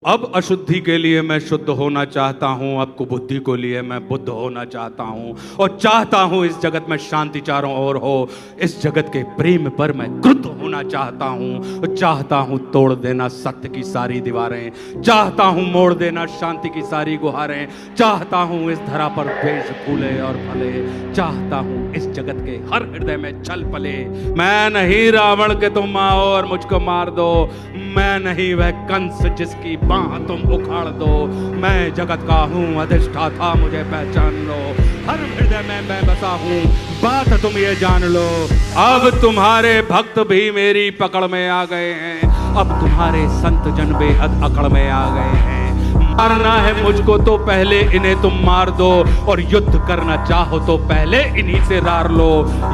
अब अशुद्धि के लिए मैं शुद्ध होना चाहता हूँ, अब कुबुद्धि को लिए मैं बुद्ध होना चाहता हूँ, और चाहता हूँ इस जगत में शांति चारों ओर हो। इस जगत के प्रेम पर मैं क्रुद्ध होना चाहता हूँ, चाहता हूँ तोड़ देना सत्य की सारी दीवारें, चाहता हूँ मोड़ देना शांति की सारी गुहारें, चाहता हूँ इस धरा पर द्वेष फूले और फले, चाहता हूँ इस जगत के हर हृदय में छल पले। मैं नहीं रावण के तुम आओ और मुझको मार दो, मैं नहीं वह कंस जिसकी बाह तुम उखाड़ दो, मैं जगत का हूँ अधिष्ठाता मुझे पहचान लो, हर हृदय में मैं बसा हूँ बात तुम ये जान लो। अब तुम्हारे भक्त भी मेरी पकड़ में आ गए हैं, अब तुम्हारे संत जन बेहद अकड़ में आ गए हैं। मारना है मुझको तो पहले इन्हें तुम मार दो, और युद्ध करना चाहो तो पहले इन्हीं से रार लो।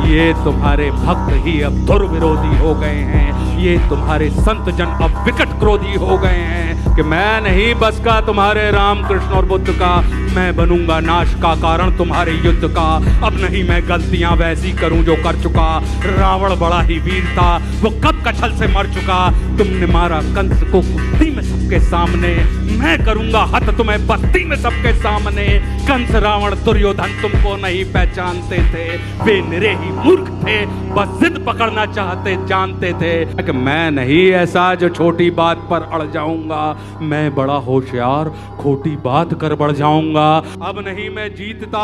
ये तुम्हारे भक्त ही अब दुर्विरोधी हो गए हैं, ये तुम्हारे संत जन अब विकट क्रोधी हो गए हैं, कि मैं नहीं बस का तुम्हारे राम कृष्ण और बुद्ध का, मैं बनूंगा नाश का कारण तुम्हारे युद्ध का। अब नहीं मैं गलतियां वैसी करूं जो कर चुका, रावण बड़ा ही वीर था वो कब कछल से मर चुका। तुमने मारा कंस को कुश्ती में सबके सामने, मैं करूंगा हत तुम्हें बस्ती में सबके सामने। कंस रावण दुर्योधन तुमको नहीं पहचानते थे, वे निरे ही मूर्ख थे, बस जिद पकड़ना चाहते जानते थे कि मैं नहीं ऐसा जो छोटी बात पर अड़ जाऊंगा, मैं बड़ा होशियार खोटी बात कर बढ़ जाऊंगा। अब नहीं मैं जीतता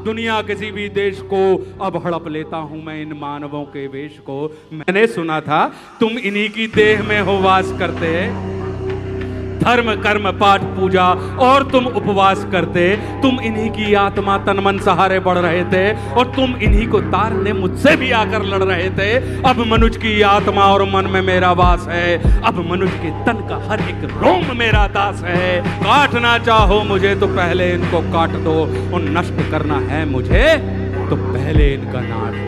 दुनिया किसी भी देश को, अब हड़प लेता हूं मैं इन मानवों के वेश को। मैंने सुना था तुम इन्हीं की देह में हो वास करते, धर्म कर्म पाठ पूजा और तुम उपवास करते, तुम इन्हीं की आत्मा तन मन सहारे बढ़ रहे थे, और तुम इन्हीं को तारने मुझसे भी आकर लड़ रहे थे। अब मनुष्य की आत्मा और मन में मेरा वास है, अब मनुष्य के तन का हर एक रोम मेरा दास है। काटना चाहो मुझे तो पहले इनको काट दो, और नष्ट करना है मुझे तो पहले इनका नाश हो।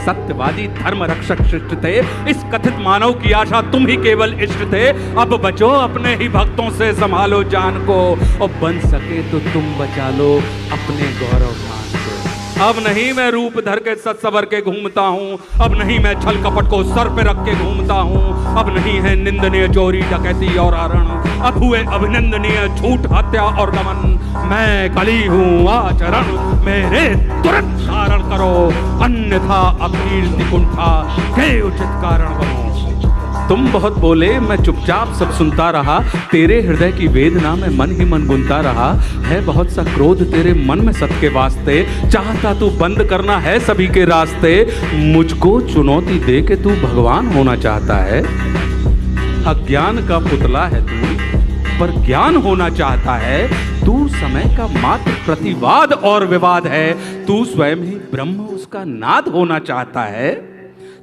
सत्यवादी धर्म रक्षक शिष्ट थे, इस कथित मानव की आशा तुम ही केवल इष्ट थे। अब बचो अपने ही भक्तों से संभालो जान को, और बन सके तो तुम बचा लो अपने गौरव मान को। अब नहीं मैं रूप धर के सच सवर के घूमता हूँ, अब नहीं मैं छल कपट को सर पे रख के घूमता हूँ, अब नहीं है निंदनीय चोरी डकैती और हरण, अब हुए अभिनंदनीय झूठ हत्या और दमन। मैं कली हूँ आचरण मेरे तुरंत धारण करो, अन्यथा अकीर्ति कुंठा के उचित कारण बनो। तुम बहुत बोले मैं चुपचाप सब सुनता रहा, तेरे हृदय की वेदना में मन ही मन गुनता रहा। है बहुत सा क्रोध तेरे मन में सत्य के वास्ते, चाहता तू बंद करना है सभी के रास्ते। मुझको चुनौती दे के तू भगवान होना चाहता है, अज्ञान का पुतला है तू पर ज्ञान होना चाहता है। तू समय का मात्र प्रतिवाद और विवाद है, तू स्वयं ही ब्रह्म उसका नाद होना चाहता है।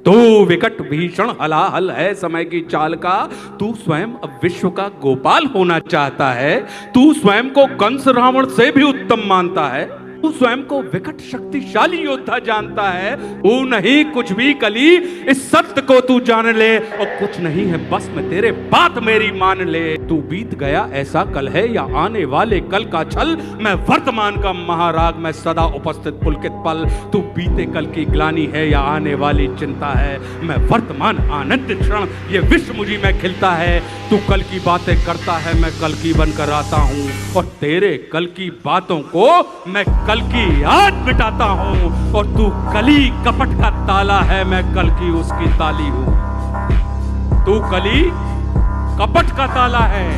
तू विकट भीषण हलाहल है समय की चाल का, तू स्वयं अब विश्व का गोपाल होना चाहता है। तू स्वयं को कंस रावण से भी उत्तम मानता है, तू स्वयं को विकट शक्तिशाली योद्धा जानता है। तू नहीं कुछ भी कली इस सत्य को तू जान ले, और कुछ नहीं है बस में तेरे बात मेरी मान ले। तू बीत गया ऐसा कल है या आने वाले कल का छल, मैं वर्तमान का महाराग मैं सदा उपस्थित पुलकित पल। तू बीते कल की ग्लानी है या आने वाली चिंता है, मैं वर्तमान आनंदित क्षण ये विश्व मुझी में खिलता है। तू कल की बातें करता है मैं कल की बनकर आता हूँ, और तेरे कल की बातों को मैं कल की याद मिटाता हूँ। और तू कली कपट का ताला है मैं कल की उसकी ताली हूँ। तू कली कपट का ताला है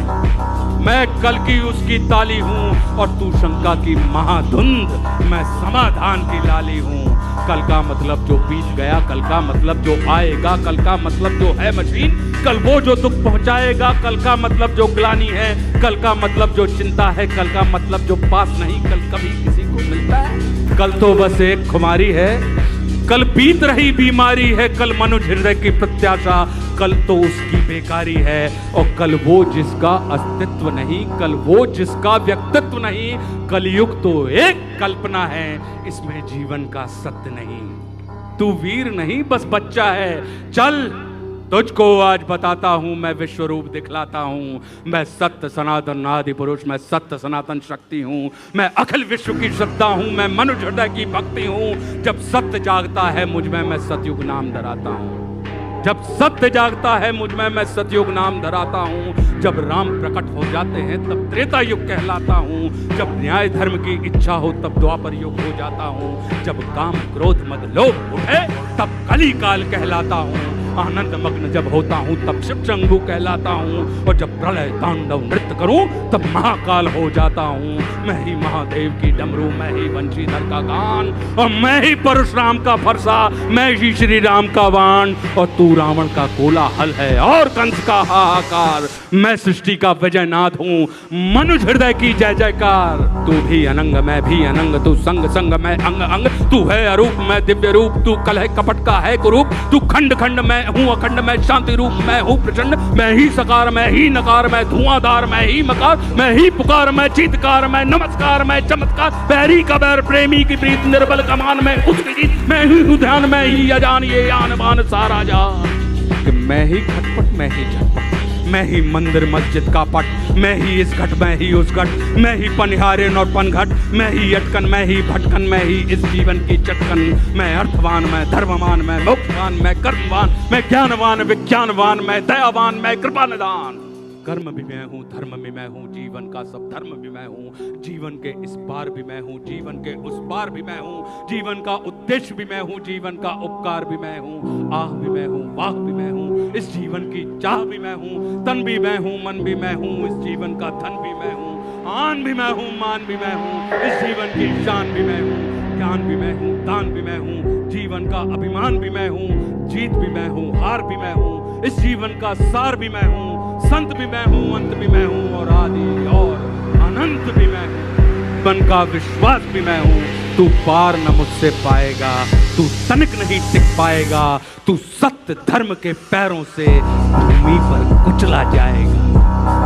मैं कल की उसकी ताली हूँ, और तू शंका की महाधुंध मैं समाधान की लाली हूँ। कल का मतलब जो बीत गया, कल का मतलब जो आएगा, कल का मतलब जो है मशीन, कल वो जो दुख पहुंचाएगा, कल का मतलब जो ग्लानी है, कल का मतलब जो चिंता है, कल का मतलब जो पास नहीं कल कभी किसी को मिलता है। कल तो बस एक खुमारी है, कल बीत रही बीमारी है, कल मनुष्य हृदय की प्रत्याशा, कल तो उसकी बेकारी है। और कल वो जिसका अस्तित्व नहीं, कल वो जिसका व्यक्तित्व नहीं, कलयुग तो एक कल्पना है, इसमें जीवन का सत्य नहीं। तू वीर नहीं बस बच्चा है, चल तुझको आज बताता हूं मैं विश्व रूप दिखलाता हूं। मैं सत्य सनातन आदि पुरुष, मैं सत्य सनातन शक्ति हूं, मैं अखिल विश्व की श्रद्धा हूं, मैं मनुष्य हृदय की भक्ति हूं। जब सत्य जागता है मुझ में मैं सतयुग नाम धराता हूं, जब सत्य जागता है मुझ में मैं सतयुग नाम धराता हूं। जब राम प्रकट हो जाते हैं तब त्रेता युग कहलाता हूँ। जब न्याय धर्म की इच्छा हो तब द्वापर युग हो जाता हूँ। जब काम क्रोध मद लोभ उठे तब कली काल कहलाता हूँ। आनंद मग्न जब होता हूँ तब शिव शंभु कहलाता हूँ। और जब प्रलय तांडव नृत्य करूँ तब महाकाल हो जाता हूँ। मैं ही महादेव की डमरू, मैं ही वंशीधर का गान, और मैं ही परशुराम का फरसा, मैं ही श्री राम का वाण। और तू रावण का कोलाहल है और कंस का हाहाकार। मैं सृष्टि का विजयनाथ हूँ, मनुष्य हृदय की जय जयकार। तू भी अनंग मैं भी अनंग, तू संग संग मैं अंग अंग। तू है अरूप मैं दिव्य रूप, तू कलह कपट का है कुरूप। तू खंड खंड मैं हूँ अखंड, मैं शांति रूप मैं हूँ प्रचंड। मैं ही सकार मैं ही नकार, मैं धुआंधार मैं ही मकार। मैं ही पुकार मैं चीतकार, मैं नमस्कार मैं चमत्कार। बैरी का बैर प्रेमी की प्रीत, निर्बल कमान मैं उसकी जीत। मैं ही हूँ ध्यान मैं ही अजान, ये आन बान सारा जान। कि मैं ही खटपट मैं ही झटपट, मैं ही मंदिर मस्जिद का पट। मैं ही इस घट मैं ही उस घट, मैं ही पनिहारिन और पनघट। मैं ही अटकन मैं ही भटकन, मैं ही इस जीवन की चटकन। मैं अर्थवान मैं धर्मवान, मैं मोक्षवान मैं कर्मवान। मैं ज्ञानवान विज्ञानवान, मैं दयावान मैं कृपा निदान। कर्म भी मैं हूँ, धर्म भी मैं हूँ, जीवन का सब धर्म भी मैं हूँ। जीवन के इस पार भी मैं हूँ, जीवन के उस पार भी मैं हूँ। जीवन का उद्देश्य भी मैं हूँ, जीवन का उपकार भी मैं हूँ। आह भी मैं हूँ, वाह भी मैं हूँ, इस जीवन की चाह भी मैं हूँ। तन भी मैं हूँ, मन भी मैं हूँ, इस जीवन का धन भी मैं हूँ। आन भी मैं हूँ, मान भी मैं हूँ, इस जीवन की शान भी मैं हूँ। ज्ञान भी मैं हूँ, दान भी मैं हूँ, जीवन का अभिमान भी मैं हूँ। जीत भी मैं हूँ, हार भी मैं हूँ, इस जीवन का सार भी मैं हूँ। संत भी मैं हूँ, अंत भी मैं हूँ, और आदि और अनंत भी मैं हूँ। जीवन का विश्वास भी मैं हूँ। तू पार न मुझसे पाएगा, तू तनिक नहीं टिक पाएगा। तू सत्य धर्म के पैरों से भूमि पर कुचला जाएगा।